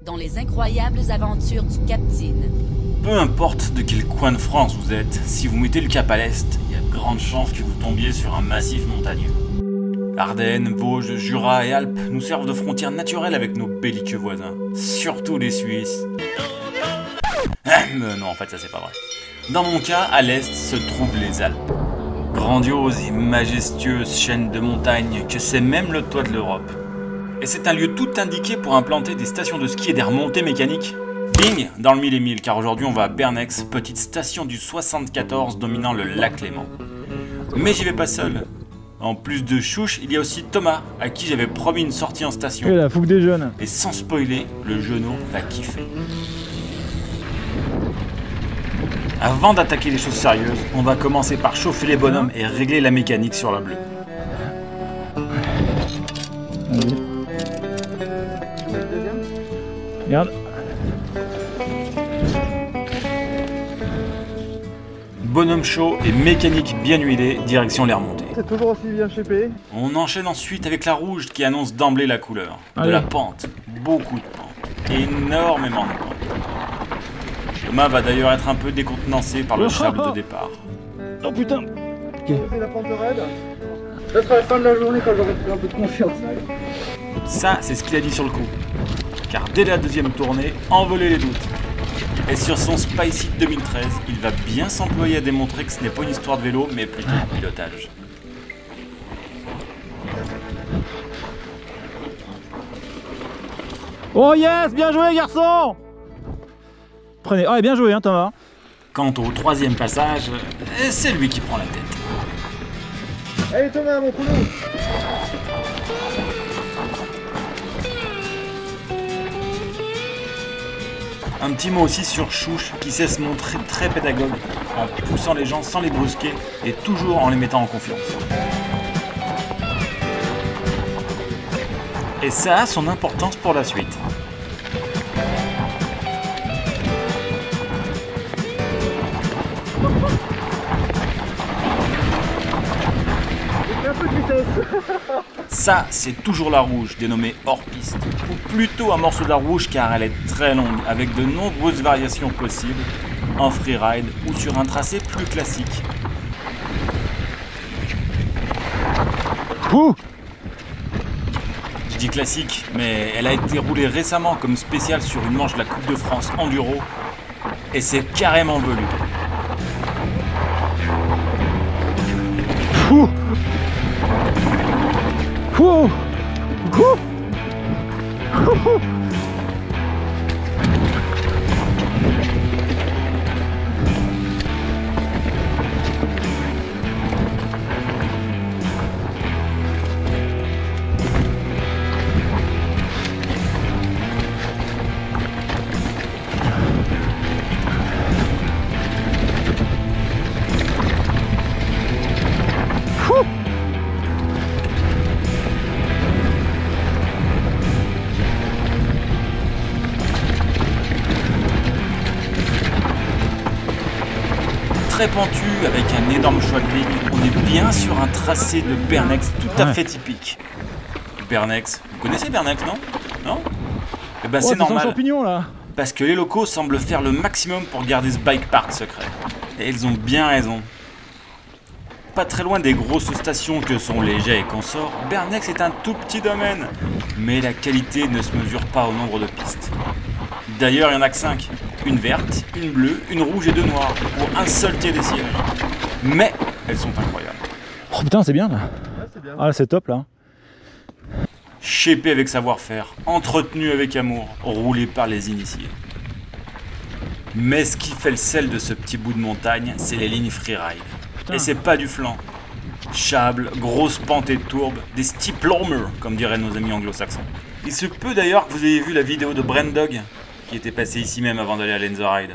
dans les incroyables aventures du Captain. Peu importe de quel coin de France vous êtes, si vous mettez le cap à l'est, il y a de grandes chances que vous tombiez sur un massif montagneux. Ardennes, Vosges, Jura et Alpes nous servent de frontières naturelles avec nos belliqueux voisins, surtout les Suisses. Non, en fait, ça c'est pas vrai. Dans mon cas, à l'est se trouvent les Alpes. Grandiose et majestueuse chaîne de montagnes que c'est même le toit de l'Europe. Et c'est un lieu tout indiqué pour implanter des stations de ski et des remontées mécaniques. Bing, dans le 1000 et 1000, car aujourd'hui on va à Bernex, petite station du 74 dominant le lac Léman. Mais j'y vais pas seul. En plus de Chouche, il y a aussi Thomas, à qui j'avais promis une sortie en station. Et la fougue des jeunes. Et sans spoiler, le genou va kiffer. Avant d'attaquer les choses sérieuses, on va commencer par chauffer les bonhommes et régler la mécanique sur la bleue. Vas-y. Regarde. Bonhomme chaud et mécanique bien huilée, direction les remontées. C'est toujours aussi bien shapé. On enchaîne ensuite avec la rouge qui annonce d'emblée la couleur. De Allez. la pente, beaucoup de pente, énormément de pente. Thomas va d'ailleurs être un peu décontenancé par le sable de départ. Oh putain. C'est la pente raide. Ça sera la fin de la journée quand j'aurai pris un peu de confiance. Ça, c'est ce qu'il a dit sur le coup. Car dès la deuxième tournée, envoler les doutes. Et sur son Spicy 2013, il va bien s'employer à démontrer que ce n'est pas une histoire de vélo, mais plutôt de pilotage. Oh yes, bien joué garçon. Prenez. Ah, bien joué hein Thomas. Quant au troisième passage, c'est lui qui prend la tête. Allez Thomas, mon couloir. Un petit mot aussi sur Chouche, qui sait se montrer très pédagogue, en poussant les gens sans les brusquer et toujours en les mettant en confiance. Et ça a son importance pour la suite. Un peu de vitesse. Ça, c'est toujours la rouge, dénommée hors piste, ou plutôt un morceau de la rouge car elle est très longue, avec de nombreuses variations possibles, en freeride ou sur un tracé plus classique. Ouh. Je dis classique, mais elle a été roulée récemment comme spéciale sur une manche de la Coupe de France Enduro, et c'est carrément velu. Ouh. Ouh. Ouh. Ouh. Très pentu, avec un énorme choix de ligne, on est bien sur un tracé de Bernex tout à fait typique. Bernex, vous connaissez Bernex, non? Non? Eh ben c'est normal, champignon là. parce que les locaux semblent faire le maximum pour garder ce bike park secret. Et ils ont bien raison. Pas très loin des grosses stations que sont les Jets et consorts, Bernex est un tout petit domaine, mais la qualité ne se mesure pas au nombre de pistes. D'ailleurs, il n'y en a que 5. Une verte, une bleue, une rouge et 2 noires, pour un seul quai des sièges. Mais elles sont incroyables. Oh putain, c'est bien là. Ouais, c'est bien. Ah, c'est top là. Shapé avec savoir-faire, entretenu avec amour, roulé par les initiés. Mais ce qui fait le sel de ce petit bout de montagne, c'est les lignes freeride. Putain. Et c'est pas du flanc. Chable, grosse pente et tourbe, des steeplomer, comme diraient nos amis anglo-saxons. Il se peut d'ailleurs que vous ayez vu la vidéo de Brandog, qui était passée ici même avant d'aller à Lenzerheide.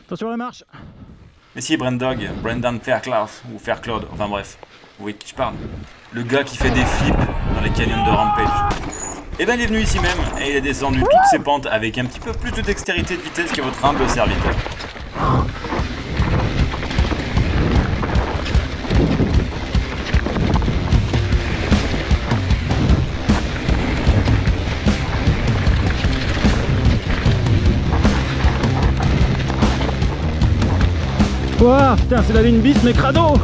Attention à la marche. Mais si, Brandog, Brendan Fairclough, ou Faircloud, enfin bref, vous voyez de qui je parle. Le gars qui fait des flips dans les canyons de Rampage. Et ben il est venu ici même, et il a descendu toutes ces pentes avec un petit peu plus de dextérité et de vitesse que votre humble serviteur. Ouah, putain, c'est la ligne bis, mais crado.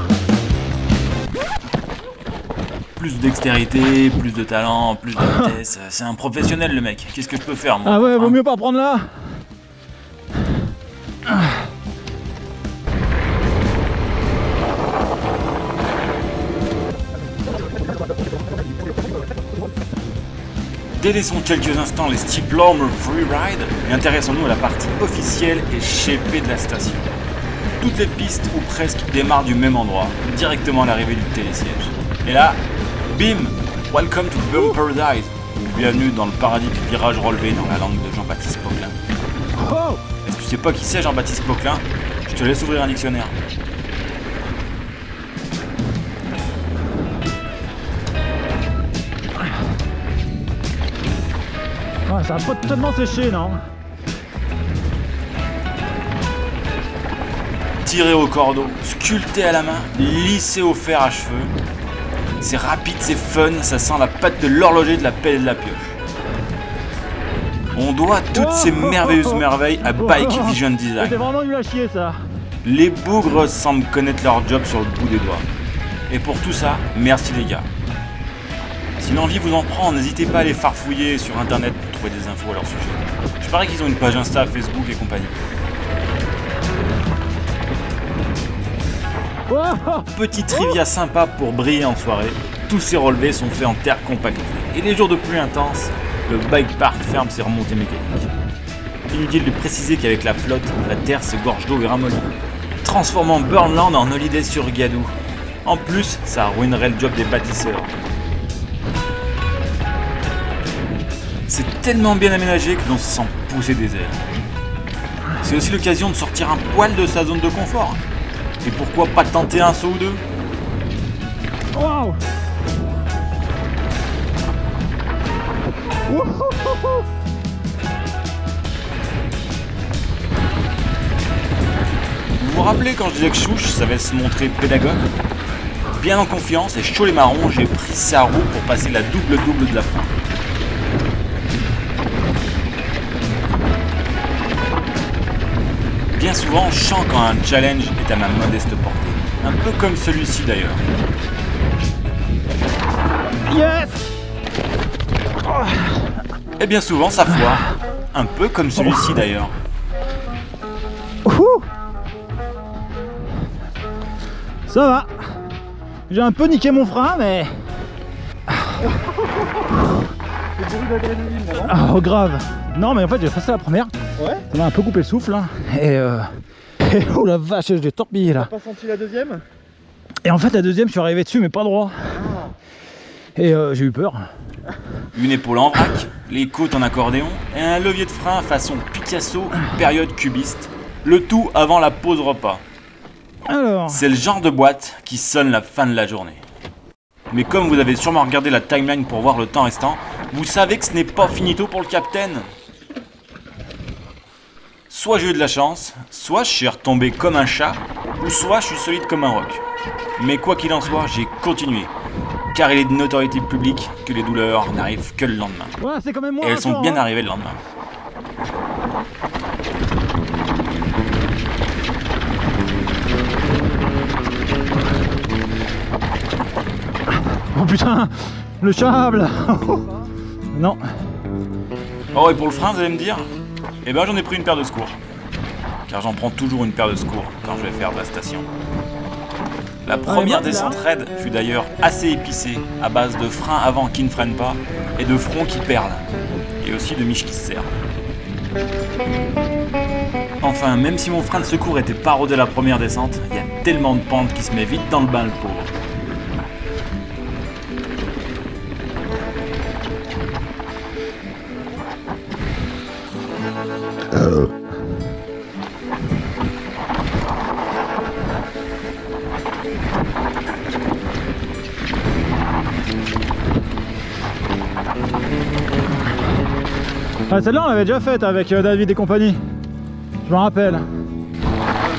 Plus de dextérité, plus de talent, plus de vitesse. C'est un professionnel le mec. Qu'est-ce que je peux faire moi? Ah ouais, vaut hein? mieux pas prendre là. Délaissons quelques instants les Steeplomer Freeride et intéressons-nous à la partie officielle et shapée de la station. Toutes les pistes ou presque démarrent du même endroit, directement à l'arrivée du télésiège. Et là, bim! Welcome to Bumper Paradise. Bienvenue dans le paradis du virage relevé dans la langue de Jean-Baptiste Poquelin. Oh. Est-ce que tu sais pas qui c'est Jean-Baptiste Poquelin? Je te laisse ouvrir un dictionnaire. Ouais, ça va pas totalement séché, non? Tiré au cordeau, sculpté à la main, lissé au fer à cheveux. C'est rapide, c'est fun, ça sent la patte de l'horloger, de la pelle et de la pioche. On doit toutes ces merveilleuses merveilles à Bike Vision C'était Design. vraiment nul à chier, ça. Les bougres semblent connaître leur job sur le bout des doigts. Et pour tout ça, merci les gars. Si l'envie vous en prend, n'hésitez pas à aller farfouiller sur internet pour trouver des infos à leur sujet. Je parie qu'ils ont une page Insta, Facebook et compagnie. Oh. Petit trivia sympa pour briller en soirée, tous ces relevés sont faits en terre compactée. Et les jours de pluie intense, le bike park ferme ses remontées mécaniques. Inutile de préciser qu'avec la flotte, la terre se gorge d'eau et ramollit, transformant Burnland en holiday sur Gadou. En plus, ça ruinerait le job des bâtisseurs. C'est tellement bien aménagé que l'on se sent pousser des ailes. C'est aussi l'occasion de sortir un poil de sa zone de confort. Et pourquoi pas tenter un saut ou deux? Wow. Wouhouhou. Vous vous rappelez quand je disais que Chouche savait se montrer pédagogue? Bien en confiance et chaud les marrons, j'ai pris sa roue pour passer la double-double de la fin. Bien souvent, je sens quand un challenge est à ma modeste portée. Un peu comme celui-ci d'ailleurs. Yes. Et bien souvent, ça foire. Un peu comme celui-ci d'ailleurs. Ouhou. Ça va. J'ai un peu niqué mon frein, mais... C'est bourré d'adrénaline, non? Oh, grave. Non, mais en fait, j'ai fait ça la première. Ouais? Ça m'a un peu coupé le souffle. Hein. Et oh la vache, j'ai torpillé là. T'as pas senti la deuxième? Et en fait, la deuxième, je suis arrivé dessus, mais pas droit. Et j'ai eu peur. Une épaule en vrac, les côtes en accordéon et un levier de frein façon Picasso, période cubiste. Le tout avant la pause repas. Alors... C'est le genre de boîte qui sonne la fin de la journée. Mais comme vous avez sûrement regardé la timeline pour voir le temps restant, vous savez que ce n'est pas finito pour le capitaine. Soit j'ai eu de la chance, soit je suis retombé comme un chat, ou soit je suis solide comme un roc. Mais quoi qu'il en soit, j'ai continué. Car il est de notoriété publique que les douleurs n'arrivent que le lendemain. Ouais, c'est quand même moi. Et elles sont encore, bien hein. arrivées le lendemain. Oh putain, le câble. Non. Oh, et pour le frein, vous allez me dire? Eh ben, j'en ai pris une paire de secours. Car j'en prends toujours une paire de secours quand je vais faire de la station. La première descente raide fut d'ailleurs assez épicée, à base de freins avant qui ne freinent pas et de fronts qui perlent. Et aussi de miches qui se serrent. Enfin, même si mon frein de secours était pas rodé à la première descente, il y a tellement de pentes qui se met vite dans le bain le pauvre. Ah, celle-là, on l'avait déjà faite avec David et compagnie. Je m'en rappelle.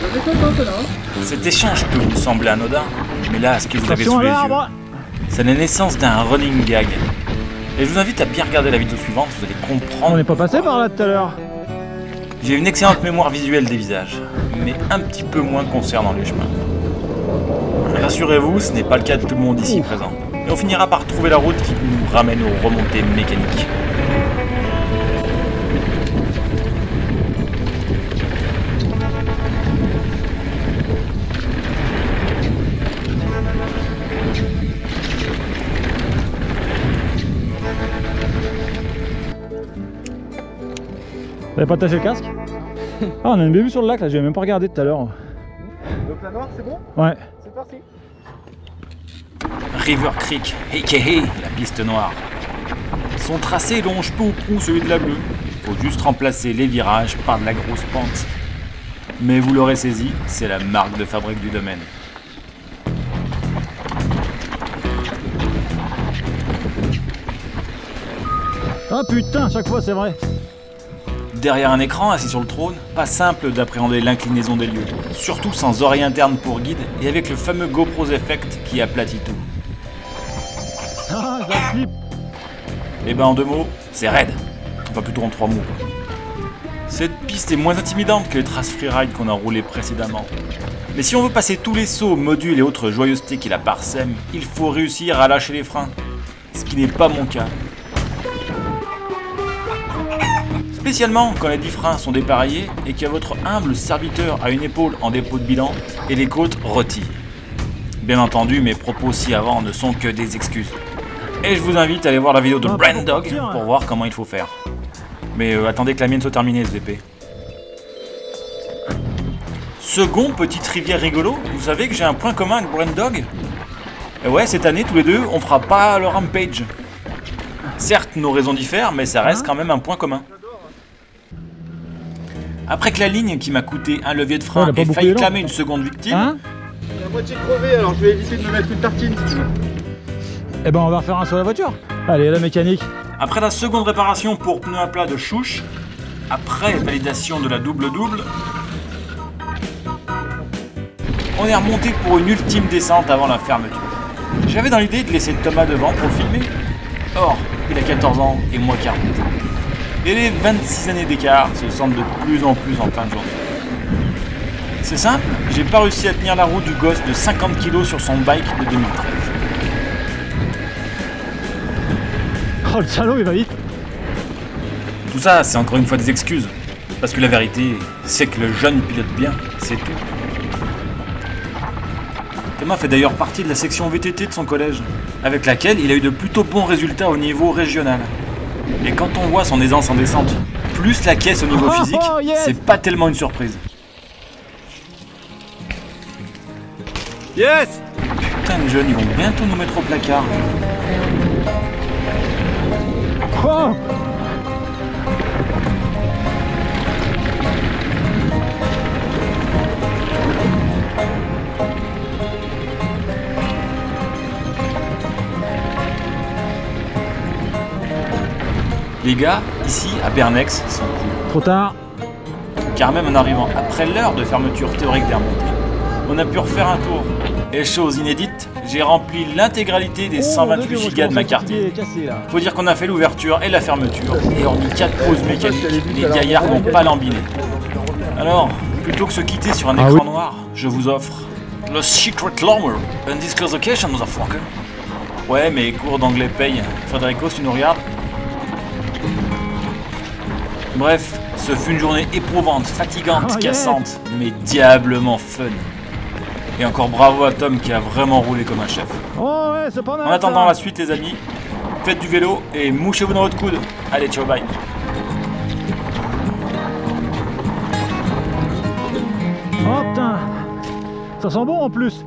J'avais fait dans celle-là. Cet échange peut vous sembler anodin, mais là, ce que vous avez Attention sous à les yeux, l'arbre. c'est la naissance d'un running gag. Et je vous invite à bien regarder la vidéo suivante, vous allez comprendre. On n'est pas passé par là tout à l'heure. J'ai une excellente mémoire visuelle des visages, mais un petit peu moins concernant les chemins. Rassurez-vous, ce n'est pas le cas de tout le monde ici présent. Et on finira par trouver la route qui nous ramène aux remontées mécaniques. T'avais pas attaché le casque? Ah, on a une vue sur le lac là, j'ai même pas regardé tout à l'heure. Donc la noire, c'est bon? Ouais. C'est parti. River Creek, a.k.a. la piste noire. Son tracé longe peu ou prou celui de la bleue. Il faut juste remplacer les virages par de la grosse pente. Mais vous l'aurez saisi, c'est la marque de fabrique du domaine. Ah putain, chaque fois c'est vrai. Derrière un écran, assis sur le trône, pas simple d'appréhender l'inclinaison des lieux. Surtout sans oreille interne pour guide et avec le fameux GoPro's Effect qui aplatit tout. Ah, je la slip. Et ben en 2 mots, c'est raide. Enfin plutôt en 3 mots. Cette piste est moins intimidante que les traces freeride qu'on a roulées précédemment. Mais si on veut passer tous les sauts, modules et autres joyeusetés qui la parsèment, il faut réussir à lâcher les freins. Ce qui n'est pas mon cas. Spécialement quand les 10 freins sont dépareillés et que votre humble serviteur a une épaule en dépôt de bilan et les côtes rôties. Bien entendu, mes propos ci-avant ne sont que des excuses. Et je vous invite à aller voir la vidéo de Brandog pour voir comment il faut faire. Mais attendez que la mienne soit terminée, SVP. Second petite rivière rigolo, vous savez que j'ai un point commun avec Brandog? Et ouais, cette année, tous les deux, on fera pas le Rampage. Certes, nos raisons diffèrent, mais ça reste quand même un point commun. Après que la ligne qui m'a coûté un levier de frein ait failli clamer une seconde victime... Hein? Il est à moitié crevé, alors je vais éviter de me mettre une tartine si tu veux. Eh ben on va refaire un sur la voiture. Allez, la mécanique. Après la seconde réparation pour pneu à plat de chouche, après validation de la double-double, on est remonté pour une ultime descente avant la fermeture. J'avais dans l'idée de laisser Thomas devant pour le filmer. Or, il a 14 ans et moi 40. Et les 26 années d'écart se sentent de plus en plus en fin de journée. C'est simple, j'ai pas réussi à tenir la route du gosse de 50 kg sur son bike de 2013. Oh le salaud, il va vite. Tout ça, c'est encore une fois des excuses. Parce que la vérité, c'est que le jeune pilote bien, c'est tout. Thomas fait d'ailleurs partie de la section VTT de son collège, avec laquelle il a eu de plutôt bons résultats au niveau régional. Et quand on voit son aisance en descente, plus la caisse au niveau physique, c'est pas tellement une surprise. Yes! Putain, les jeunes, ils vont bientôt nous mettre au placard. Oh! Les gars, ici, à Bernex, sont cool. Trop tard. Car même en arrivant après l'heure de fermeture théorique des remontées, on a pu refaire un tour. Et chose inédite, j'ai rempli l'intégralité des 128 gigas de ma carte. Faut dire qu'on a fait l'ouverture et la fermeture, et hormis 4 pauses mécaniques, les gaillards n'ont pas lambiné. Alors, plutôt que se quitter sur un écran noir, je vous offre le Secret Lower, Undisclosed Location, motherfucker. Ouais, mais cours d'anglais paye. Federico, tu nous regardes? Bref, ce fut une journée éprouvante, fatigante, cassante, mais diablement fun. Et encore bravo à Tom qui a vraiment roulé comme un chef. Oh ouais, c'est pas mal. En attendant la suite, les amis, faites du vélo et mouchez-vous dans votre coude. Allez, ciao, bye. Oh putain, ça sent bon en plus.